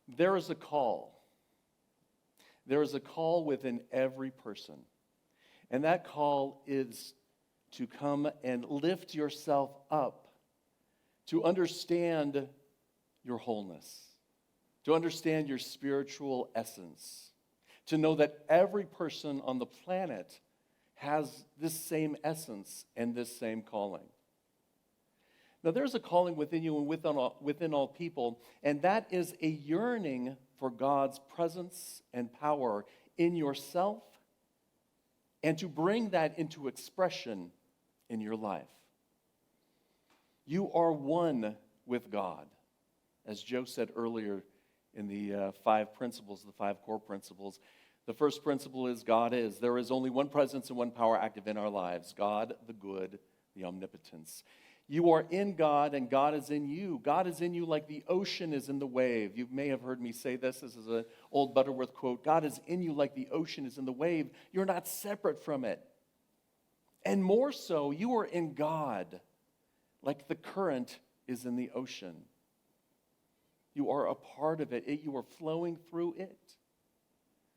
There is a call. There is a call within every person. And that call is to come and lift yourself up, to understand your wholeness, to understand your spiritual essence, to know that every person on the planet has this same essence and this same calling. Now, there's a calling within you and within all people, and that is a yearning for God's presence and power in yourself and to bring that into expression in your life. You are one with God. As Joe said earlier in the 5 principles, the 5 core principles, the first principle is God is. There is only one presence and one power active in our lives. God, the good, the omnipotence. You are in God and God is in you. God is in you like the ocean is in the wave. You may have heard me say this. This is an old Butterworth quote. God is in you like the ocean is in the wave. You're not separate from it. And more so, you are in God like the current is in the ocean. You are a part of it. You are flowing through it.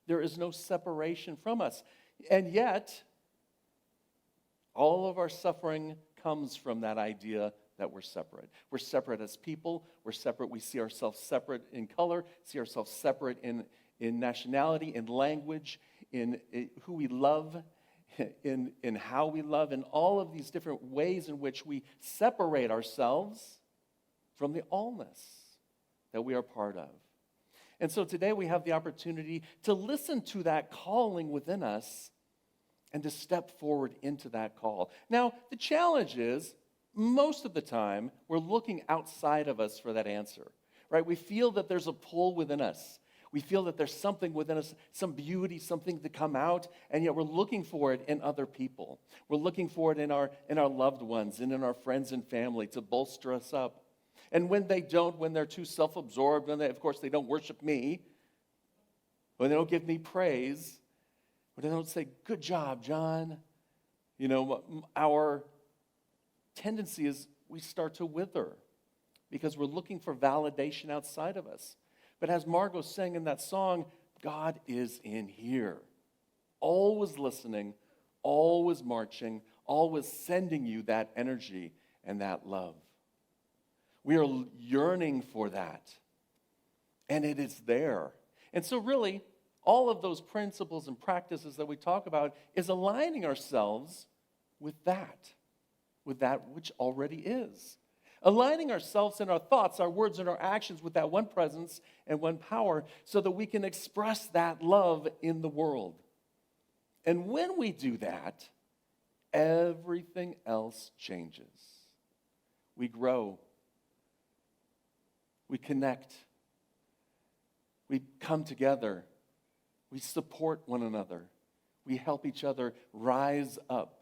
There is no separation from us. And yet, all of our suffering comes from that idea that we're separate. We're separate as people. We're separate. We see ourselves separate in color, see ourselves separate in nationality, in language, in who we love, in how we love, in all of these different ways in which we separate ourselves from the allness that we are part of. And so today we have the opportunity to listen to that calling within us and to step forward into that call. Now, the challenge is, most of the time, we're looking outside of us for that answer, right? We feel that there's a pull within us. We feel that there's something within us, some beauty, something to come out, and yet we're looking for it in other people. We're looking for it in our loved ones and in our friends and family to bolster us up. And when they don't, when they're too self-absorbed, and of course they don't worship me, when they don't give me praise, when they don't say, "Good job, John," our tendency is we start to wither because we're looking for validation outside of us. But as Margot sang in that song, God is in here, always listening, always marching, always sending you that energy and that love. We are yearning for that, and it is there. And so really, all of those principles and practices that we talk about is aligning ourselves with that which already is. Aligning ourselves in our thoughts, our words, and our actions with that one presence and one power so that we can express that love in the world. And when we do that, everything else changes. We grow. We connect. We come together. We support one another. We help each other rise up.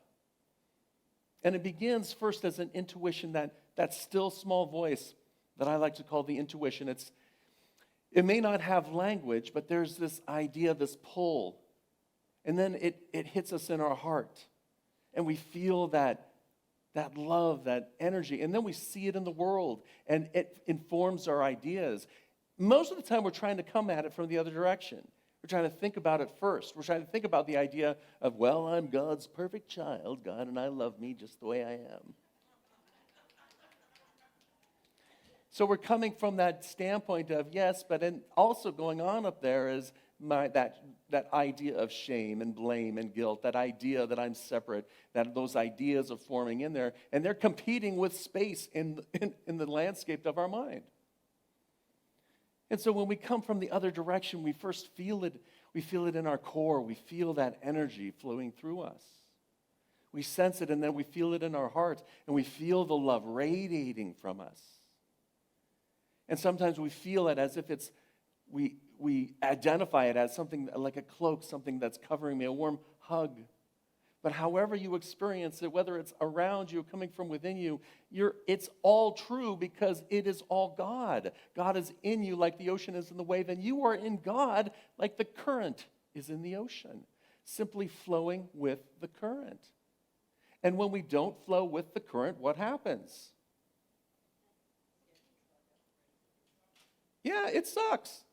And it begins first as an intuition, that still small voice that I like to call the intuition. It may not have language, but there's this idea, this pull. And then it hits us in our heart. And we feel that love, that energy. And then we see it in the world. And it informs our ideas. Most of the time we're trying to come at it from the other direction. We're trying to think about it first. We're trying to think about the idea of, well, I'm God's perfect child, God, and I love me just the way I am. So we're coming from that standpoint of, yes, but then also going on up there is that idea of shame and blame and guilt, that idea that I'm separate, that those ideas are forming in there, and they're competing with space in the landscape of our mind. And so when we come from the other direction, we first feel it. We feel it in our core. We feel that energy flowing through us. We sense it, and then we feel it in our heart, and we feel the love radiating from us. And sometimes we feel it as if we identify it as something like a cloak, something that's covering me, a warm hug. But however you experience it, whether it's around you, coming from within you, it's all true because it is all God. God is in you like the ocean is in the wave, and you are in God like the current is in the ocean, simply flowing with the current. And when we don't flow with the current, what happens? Yeah, it sucks.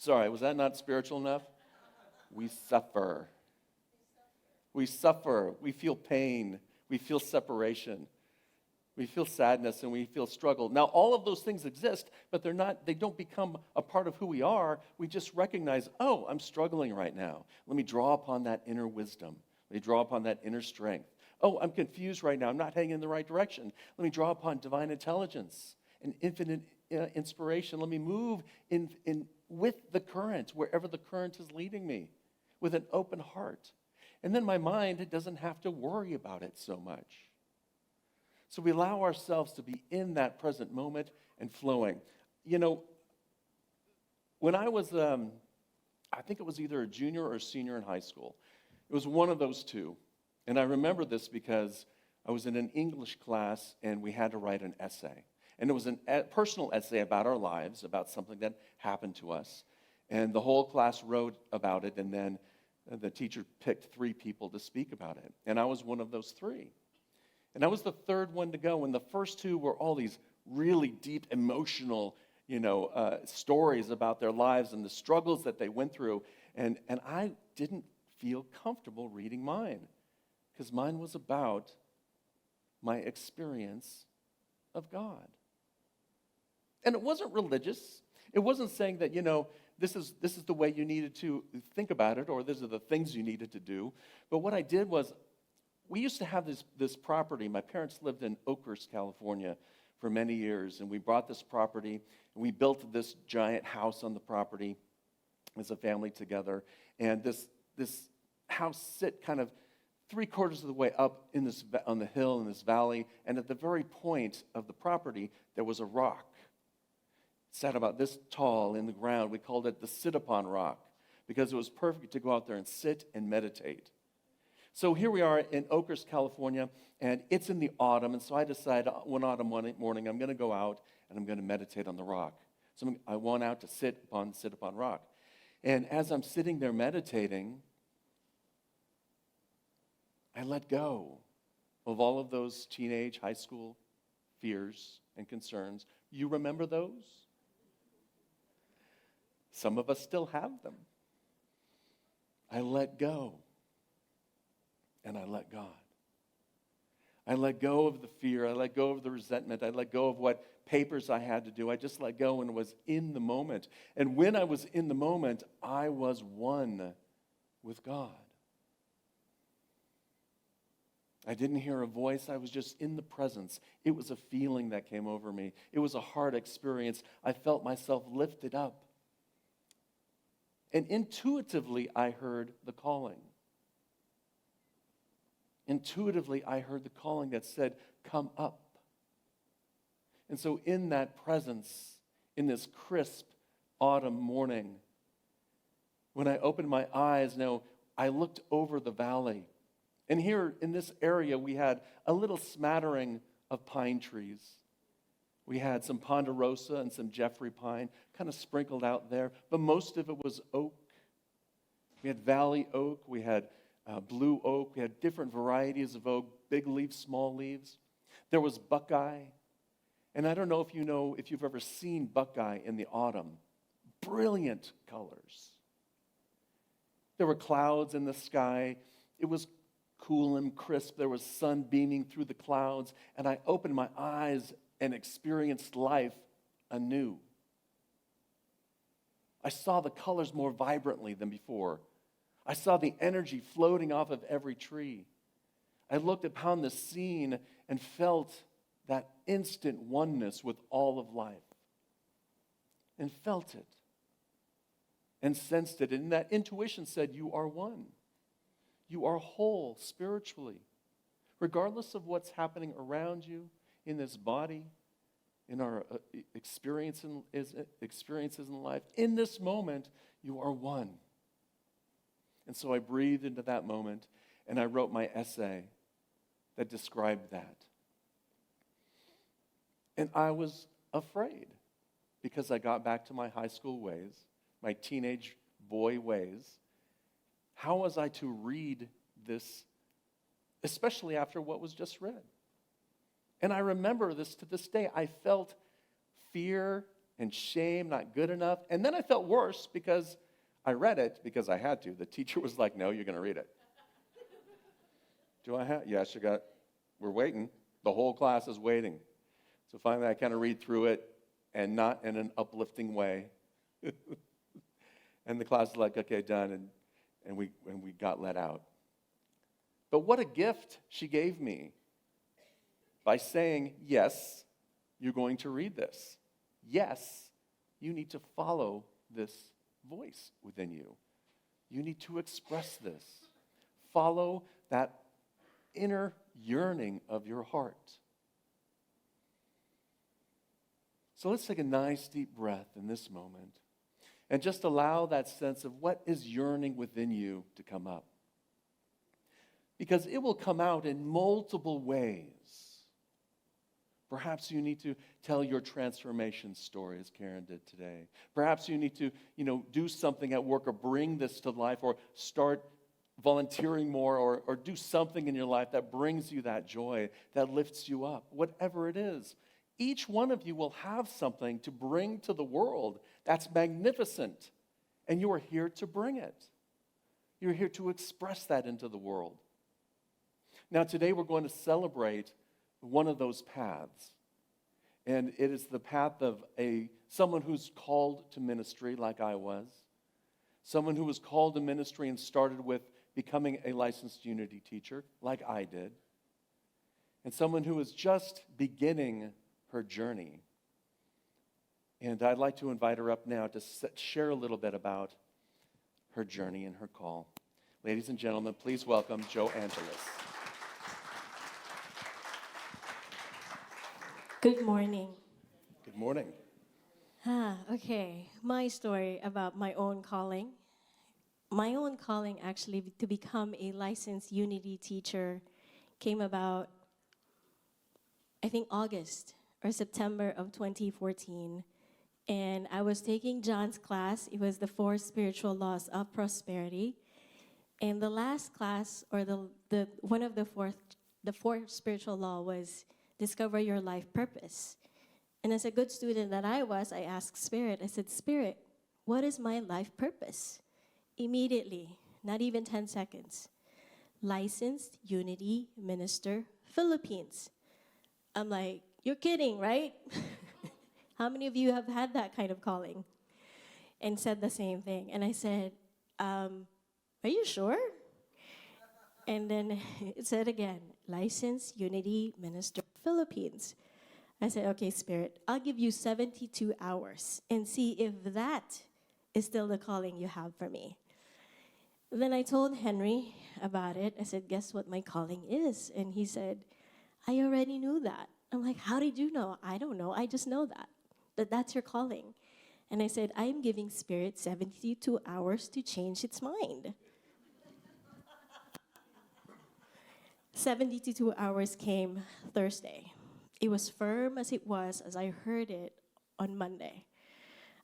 Sorry, was that not spiritual enough? We suffer. We suffer. We feel pain. We feel separation. We feel sadness and we feel struggle. Now, all of those things exist, but they don't become a part of who we are. We just recognize, oh, I'm struggling right now. Let me draw upon that inner wisdom. Let me draw upon that inner strength. Oh, I'm confused right now. I'm not heading in the right direction. Let me draw upon divine intelligence and infinite inspiration. Let me move in with the current, wherever the current is leading me, with an open heart. And then my mind doesn't have to worry about it so much. So we allow ourselves to be in that present moment and flowing. You know, when I was, I think it was either a junior or a senior in high school. It was one of those two. And I remember this because I was in an English class and we had to write an essay. And it was a personal essay about our lives, about something that happened to us. And the whole class wrote about it, and then the teacher picked 3 people to speak about it. And I was one of those 3. And I was the third one to go, and the first 2 were all these really deep, emotional, stories about their lives and the struggles that they went through. And I didn't feel comfortable reading mine, because mine was about my experience of God. And it wasn't religious. It wasn't saying that, this is the way you needed to think about it, or these are the things you needed to do. But what I did was, we used to have this property. My parents lived in Oakhurst, California for many years, and we bought this property, and we built this giant house on the property as a family together. And this house sit kind of 3/4 of the way up on the hill in this valley, and at the very point of the property, there was a rock. It sat about this tall in the ground. We called it the sit-upon rock, because it was perfect to go out there and sit and meditate. So here we are in Oakhurst, California, and it's in the autumn, and so I decided one autumn morning I'm going to go out and I'm going to meditate on the rock. So I went out to sit upon rock. And as I'm sitting there meditating, I let go of all of those teenage, high school fears and concerns. You remember those? Some of us still have them. I let go. And I let God. I let go of the fear. I let go of the resentment. I let go of what papers I had to do. I just let go and was in the moment. And when I was in the moment, I was one with God. I didn't hear a voice. I was just in the presence. It was a feeling that came over me. It was a heart experience. I felt myself lifted up. And intuitively, I heard the calling. Intuitively, I heard the calling that said, come up. And so in that presence, in this crisp autumn morning, when I opened my eyes, I looked over the valley. And here in this area, we had a little smattering of pine trees. We had some ponderosa and some Jeffrey pine kind of sprinkled out there, but most of it was oak. We had valley oak, we had blue oak. We had different varieties of oak, big leaves, small leaves. There was buckeye. And I don't know if you've ever seen buckeye in the autumn. Brilliant colors. There were clouds in the sky. It was cool and crisp. There was sun beaming through the clouds. And I opened my eyes and experienced life anew. I saw the colors more vibrantly than before. I saw the energy floating off of every tree. I looked upon the scene and felt that instant oneness with all of life. And felt it. And sensed it. And that intuition said, you are one. You are whole spiritually. Regardless of what's happening around you in this body, in our experiences in life, in this moment, you are one. And so I breathed into that moment, and I wrote my essay that described that. And I was afraid, because I got back to my high school ways, my teenage boy ways. How was I to read this, especially after what was just read? And I remember this to this day. I felt fear and shame, not good enough. And then I felt worse because I read it because I had to. The teacher was like, no, you're going to read it. Do I have? Yes, we're waiting. The whole class is waiting. So finally I kind of read through it, and not in an uplifting way. And the class is like, okay, done, and we got let out. But what a gift she gave me by saying, yes, you're going to read this. Yes, you need to follow this voice within you. You need to express this. Follow that inner yearning of your heart. So let's take a nice deep breath in this moment and just allow that sense of what is yearning within you to come up. Because it will come out in multiple ways. Perhaps you need to tell your transformation story, as Karen did today. Perhaps you need to, do something at work or bring this to life, or start volunteering more, or do something in your life that brings you that joy, that lifts you up. Whatever it is, each one of you will have something to bring to the world that's magnificent, and you are here to bring it. You're here to express that into the world. Now, today we're going to celebrate one of those paths. And it is the path of someone who's called to ministry like I was. Someone who was called to ministry and started with becoming a licensed Unity teacher like I did. And someone who is just beginning her journey. And I'd like to invite her up now to share a little bit about her journey and her call. Ladies and gentlemen, please welcome Joe Angeles. Good morning. Good morning. Okay, my story about my own calling. My own calling actually to become a licensed Unity teacher came about, I think, August or September of 2014. And I was taking John's class. It was the 4 spiritual laws of prosperity. And the last class, or the one of the fourth spiritual law was discover your life purpose. And as a good student that I was, I asked Spirit, I said, Spirit, what is my life purpose? Immediately, not even 10 seconds. Licensed Unity Minister, Philippines. I'm like, you're kidding, right? How many of you have had that kind of calling? And said the same thing. And I said, are you sure? And then it said again, Licensed Unity Minister, Philippines. I said, okay, Spirit, I'll give you 72 hours and see if that is still the calling you have for me. Then I told Henry about it. I said, guess what my calling is? And he said, I already knew that. I'm like, how did you know? I don't know. I just know that's your calling. And I said, I am giving Spirit 72 hours to change its mind. 72 hours came Thursday. It was firm as it was as I heard it on Monday.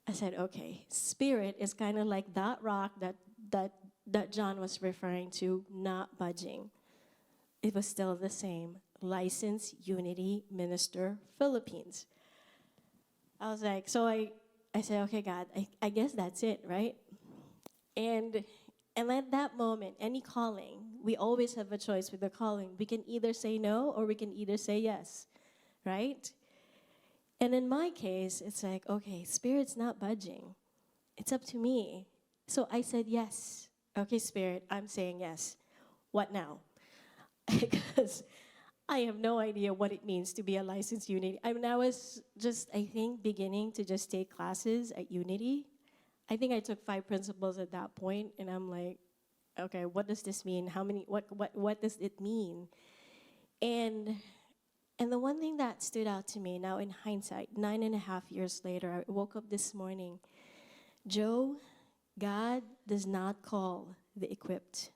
I said, okay, Spirit is kind of like that rock that John was referring to, not budging. It was still the same. Licensed Unity Minister, Philippines. I was like, so I said, okay, God, I guess that's it, right? And at that moment, any calling, we always have a choice with the calling. We can either say no or we can either say yes, right? And in my case, it's like, okay, Spirit's not budging. It's up to me. So I said yes. Okay, Spirit, I'm saying yes. What now? Because I have no idea what it means to be a licensed Unity. I mean, I was just, I think, beginning to just take classes at Unity. I think I took 5 principles at that point, and I'm like, okay, what does this mean? What does it mean? And the one thing that stood out to me now in hindsight, 9.5 years later, I woke up this morning, Joe, God does not call the equipped.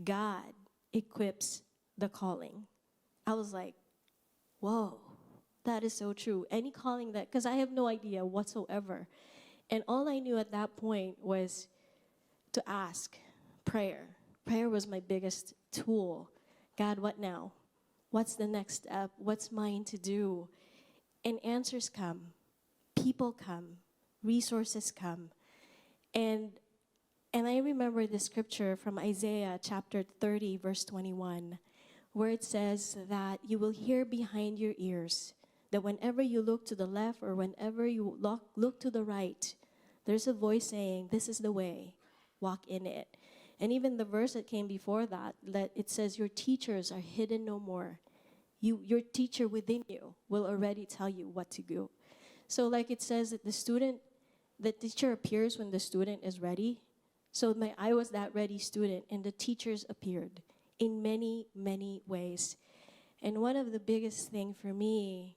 God equips the calling. I was like, whoa, that is so true. Any calling that, because I have no idea whatsoever. And all I knew at that point was to ask, prayer. Prayer was my biggest tool. God, what now? What's the next step? What's mine to do? And answers come. people come, resources come. And I remember the scripture from Isaiah chapter 30, verse 21, where it says that you will hear behind your ears that whenever you look to the left or whenever you look to the right, there's a voice saying, this is the way, walk in it. And even the verse that came before that it says, your teachers are hidden no more. Your teacher within you will already tell you what to do. So like it says that the teacher appears when the student is ready. So I was that ready student, and the teachers appeared in many, many ways. And one of the biggest thing for me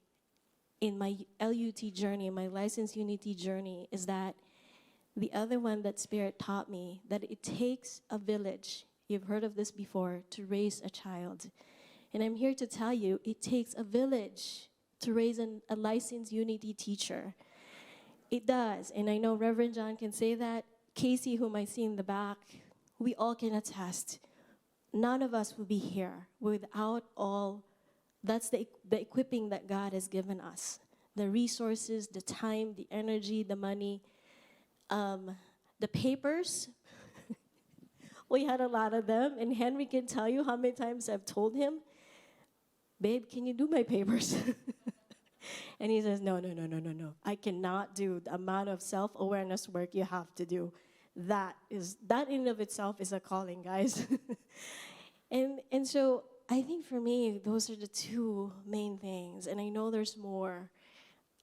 in my LUT journey, my Licensed Unity journey, is that the other one that Spirit taught me, that it takes a village, you've heard of this before, to raise a child. And I'm here to tell you, it takes a village to raise a Licensed Unity teacher. It does, and I know Reverend John can say that. Casey, whom I see in the back, we all can attest. None of us will be here without all, that's the equipping that God has given us. The resources, the time, the energy, the money, the papers. We had a lot of them, and Henry can tell you how many times I've told him, babe, can you do my papers? And he says, no. I cannot do the amount of self-awareness work you have to do. That in of itself is a calling, guys. and so I think for me, those are the two main things. And I know there's more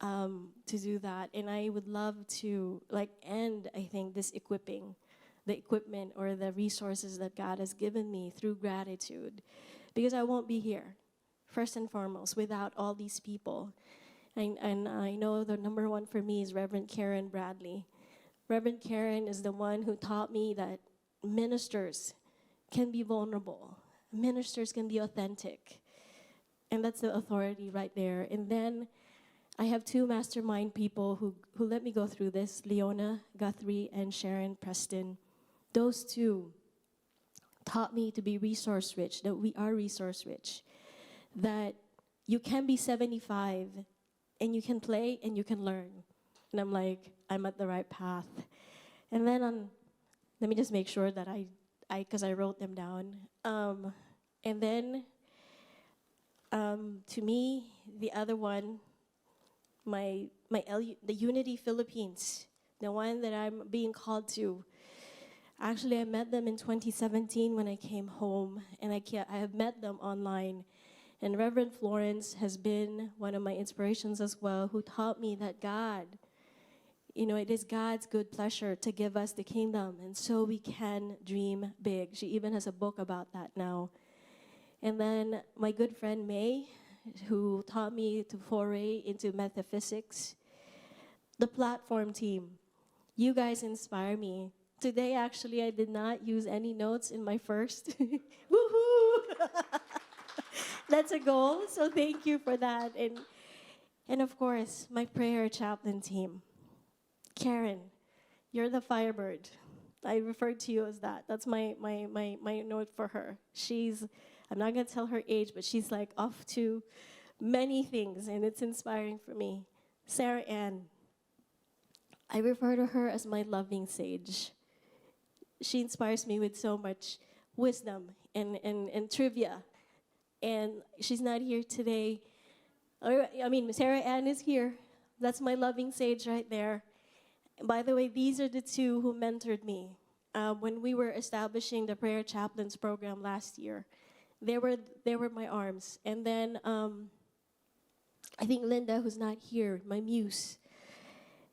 to do that. And I would love to end, I think, this equipping, the equipment or the resources that God has given me through gratitude. Because I won't be here, first and foremost, without all these people. And I know the number one for me is Reverend Karen Bradley. Reverend Karen is the one who taught me that ministers can be vulnerable. Ministers can be authentic. And that's the authority right there. And then I have two mastermind people who let me go through this, Leona Guthrie and Sharon Preston. Those two taught me to be resource rich, that we are resource rich, that you can be 75 and you can play and you can learn. And I'm like, I'm at the right path. And then let me just make sure that because I wrote them down. And then to me, the other one, the Unity Philippines, the one that I'm being called to. Actually, I met them in 2017 when I came home, and I have met them online. And Reverend Florence has been one of my inspirations as well, who taught me that God, it is God's good pleasure to give us the kingdom, and so we can dream big. She even has a book about that now. And then my good friend May, who taught me to foray into metaphysics. The platform team, you guys inspire me. Today, actually, I did not use any notes in my first. Woohoo! That's a goal, so thank you for that. And of course, my prayer chaplain team. Karen, you're the Firebird. I refer to you as that. That's my note for her. I'm not going to tell her age, but she's off to many things, and it's inspiring for me. Sarah Ann, I refer to her as my loving sage. She inspires me with so much wisdom and trivia. And she's not here today. Sarah Ann is here. That's my loving sage right there. By the way, these are the two who mentored me when we were establishing the Prayer Chaplains program last year. They were my arms. And then I think Linda, who's not here, my muse.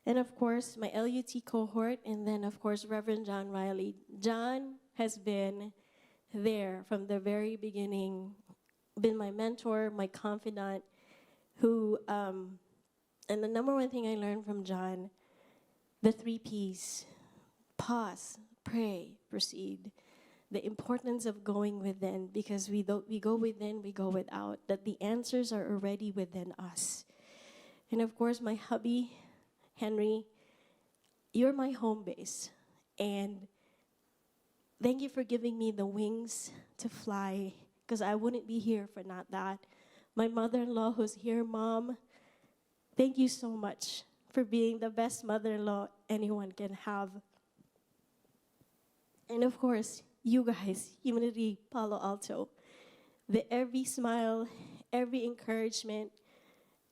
And of course, my LUT cohort, and then of course, Reverend John Riley. John has been there from the very beginning, been my mentor, my confidant, and the number one thing I learned from John, the 3 Ps, pause, pray, proceed. The importance of going within, because we go within, we go without, that the answers are already within us. And of course, my hubby, Henry, you're my home base. And thank you for giving me the wings to fly, because I wouldn't be here for not that. My mother-in-law who's here, Mom, thank you so much for being the best mother-in-law anyone can have. And of course, you guys, Unity Palo Alto, every smile, every encouragement,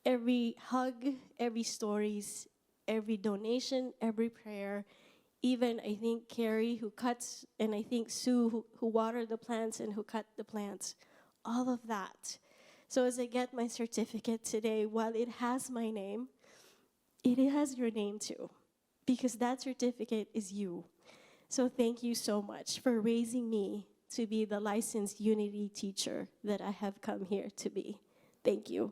every hug, every stories, every donation, every prayer, even I think Carrie who cuts, and I think Sue who watered the plants and who cut the plants, all of that. So as I get my certificate today, while it has my name, it has your name too, because that certificate is you. So thank you so much for raising me to be the licensed Unity teacher that I have come here to be. Thank you.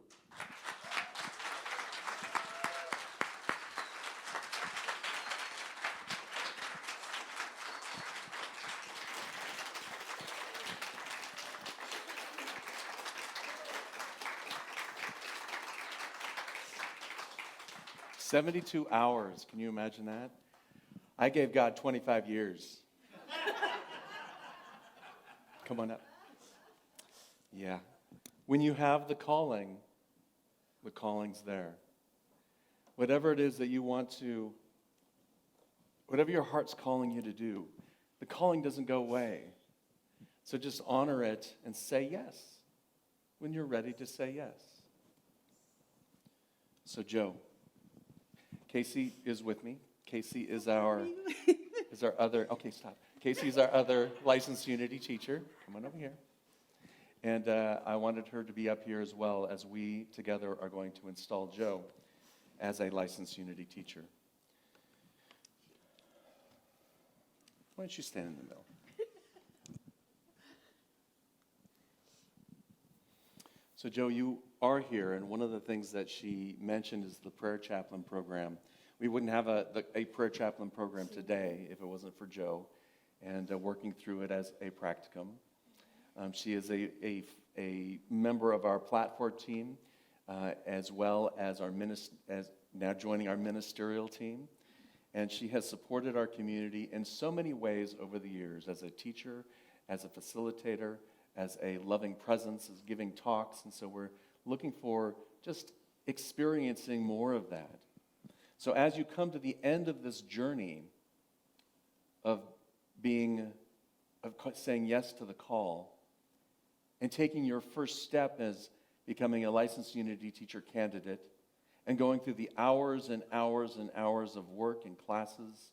"72 hours, can you imagine that? I gave God 25 years. Come on up. Yeah. When you have the calling's there. Whatever it is that you want to, whatever your heart's calling you to do, the calling doesn't go away. So just honor it and say yes when you're ready to say yes. So Joe, Casey is with me. Casey is our other, okay, stop. Casey's our other licensed Unity teacher. Come on over here. And I wanted her to be up here as well, as we together are going to install Joe as a licensed Unity teacher. Why don't you stand in the middle? So Joe, you are here, and one of the things that she mentioned is the prayer chaplain program. We wouldn't have a prayer chaplain program today if it wasn't for Joe, and working through it as a practicum. She is a member of our platform team, as well as as now joining our ministerial team. And she has supported our community in so many ways over the years, as a teacher, as a facilitator, as a loving presence, as giving talks. And so we're looking for just experiencing more of that. So as you come to the end of this journey of saying yes to the call and taking your first step as becoming a licensed Unity teacher candidate and going through the hours and hours and hours of work and classes,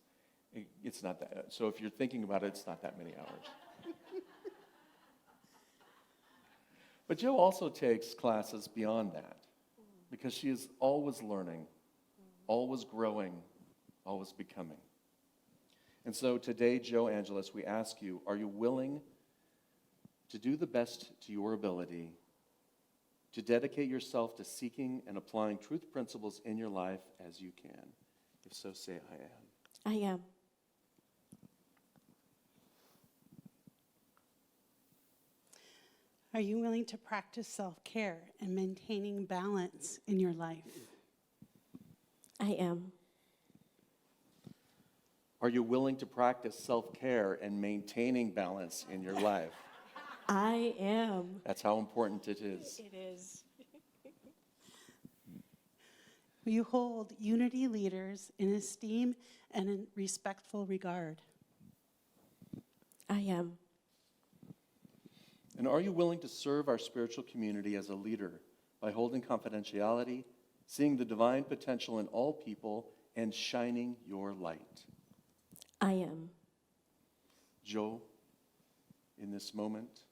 it's not that. So if you're thinking about it, it's not that many hours. But Joe also takes classes beyond that because she is always learning, always growing, always becoming. And so today, Joe Angeles, we ask you, are you willing to do the best to your ability to dedicate yourself to seeking and applying truth principles in your life as you can? If so, say, I am. I am. Are you willing to practice self-care and maintaining balance in your life? I am. Are you willing to practice self-care and maintaining balance in your life? I am. That's how important it is. It is. Will you hold Unity leaders in esteem and in respectful regard? I am. And are you willing to serve our spiritual community as a leader by holding confidentiality, seeing the divine potential in all people, and shining your light? I am. Joe, in this moment,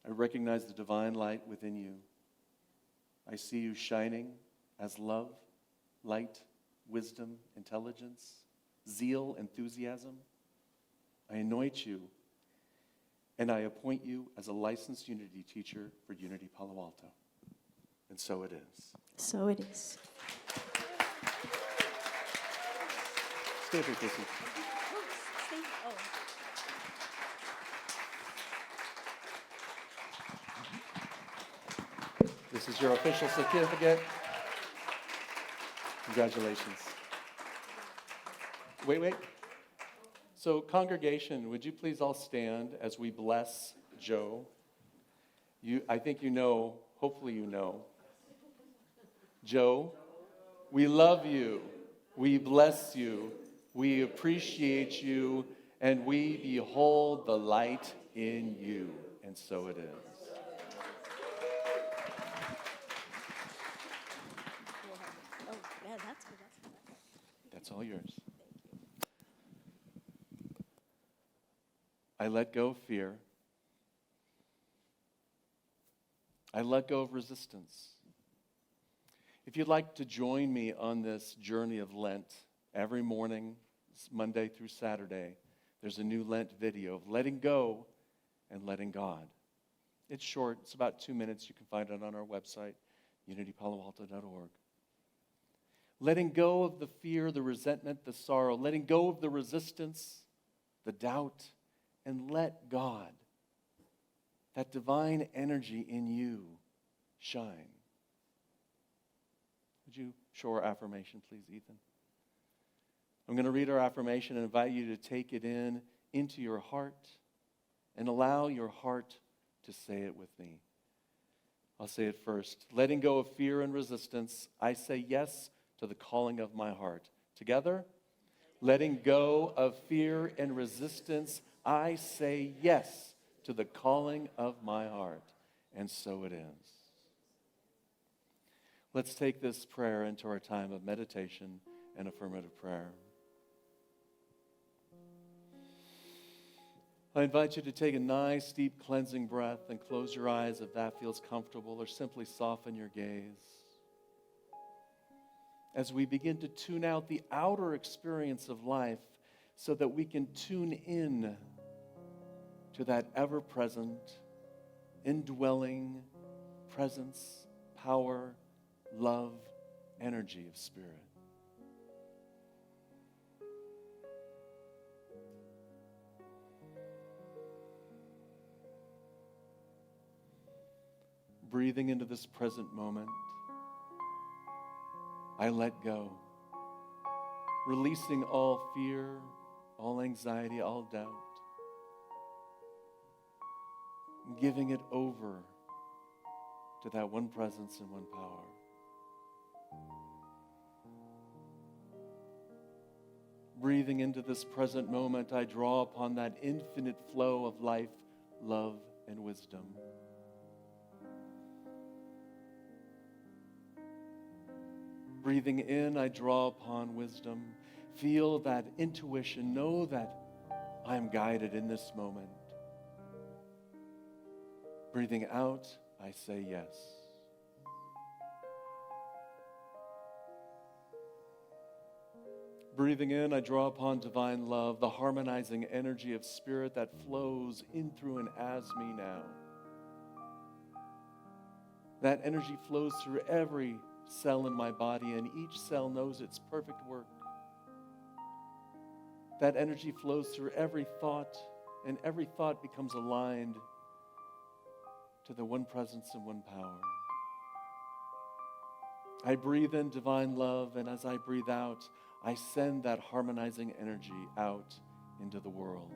I recognize the divine light within you. I see you shining as love, light, wisdom, intelligence, zeal, enthusiasm. I anoint you, and I appoint you as a licensed Unity teacher for Unity Palo Alto. And so it is. So it is. Stay up here, Casey. This is your official certificate. Congratulations. Wait. So congregation, would you please all stand as we bless Joe? I think you know, hopefully you know. Joe, We love you. We bless you. We appreciate you. And we behold the light in you. And so it is. Oh, man, that's good. That's good. That's all yours. I let go of fear. I let go of resistance. If you'd like to join me on this journey of Lent, every morning, Monday through Saturday, there's a new Lent video of letting go and letting God. It's short. It's about 2 minutes. You can find it on our website, unitypaloalto.org. Letting go of the fear, the resentment, the sorrow, letting go of the resistance, the doubt, and let God, that divine energy in you, shine. Would you show our affirmation, please, Ethan? I'm going to read our affirmation and invite you to take it into your heart and allow your heart to say it with me. I'll say it first. Letting go of fear and resistance, I say yes to the calling of my heart. Together, letting go of fear and resistance, I say yes to the calling of my heart. And so it is. Let's take this prayer into our time of meditation and affirmative prayer. I invite you to take a nice, deep, cleansing breath and close your eyes if that feels comfortable, or simply soften your gaze. As we begin to tune out the outer experience of life so that we can tune in to that ever-present, indwelling presence, power, love, energy of Spirit. Breathing into this present moment, I let go, releasing all fear, all anxiety, all doubt, giving it over to that one presence and one power. Breathing into this present moment, I draw upon that infinite flow of life, love, and wisdom. Breathing in, I draw upon wisdom. Feel that intuition. Know that I am guided in this moment. Breathing out, I say yes. Breathing in, I draw upon divine love, the harmonizing energy of Spirit that flows in, through, and as me now. That energy flows through every cell in my body, and each cell knows its perfect work. That energy flows through every thought, and every thought becomes aligned to the one presence and one power. I breathe in divine love, and as I breathe out, I send that harmonizing energy out into the world.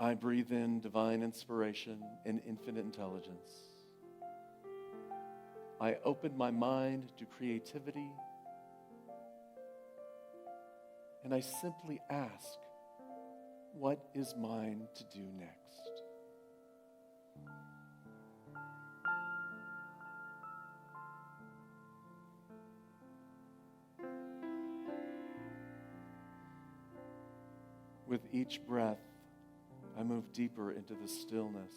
I breathe in divine inspiration and infinite intelligence. I open my mind to creativity, and I simply ask, what is mine to do next? With each breath, I move deeper into the stillness,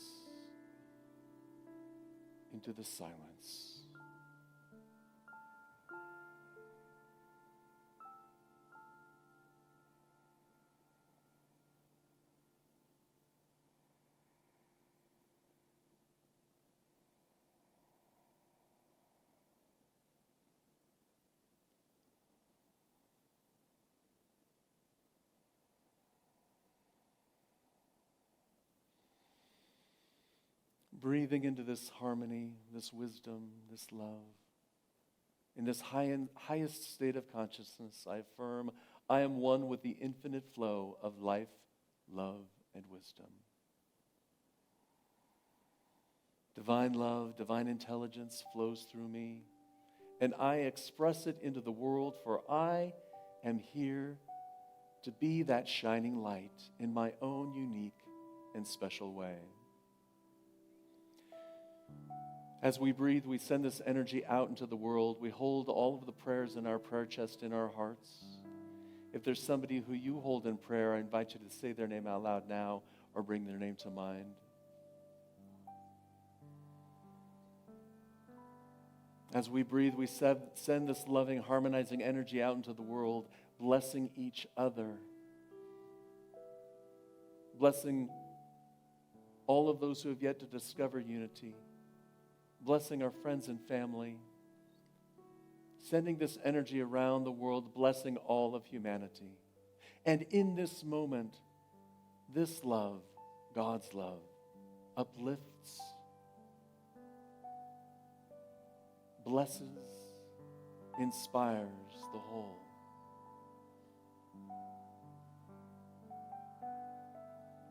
into the silence. Breathing into this harmony, this wisdom, this love. In this highest state of consciousness, I affirm I am one with the infinite flow of life, love, and wisdom. Divine love, divine intelligence flows through me, and I express it into the world, for I am here to be that shining light in my own unique and special way. As we breathe, we send this energy out into the world. We hold all of the prayers in our prayer chest in our hearts. If there's somebody who you hold in prayer, I invite you to say their name out loud now or bring their name to mind. As we breathe, we send this loving, harmonizing energy out into the world, blessing each other, blessing all of those who have yet to discover unity, blessing our friends and family, sending this energy around the world, blessing all of humanity. And in this moment, this love, God's love, uplifts, blesses, inspires the whole.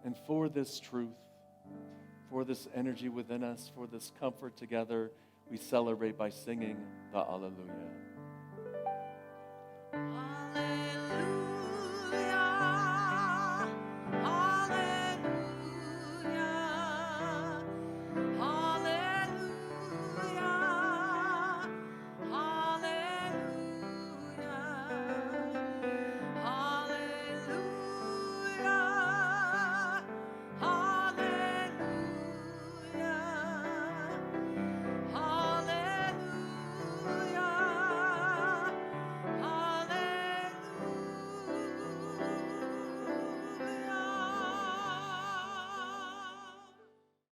And for this truth, for this energy within us, for this comfort together, we celebrate by singing the Alleluia.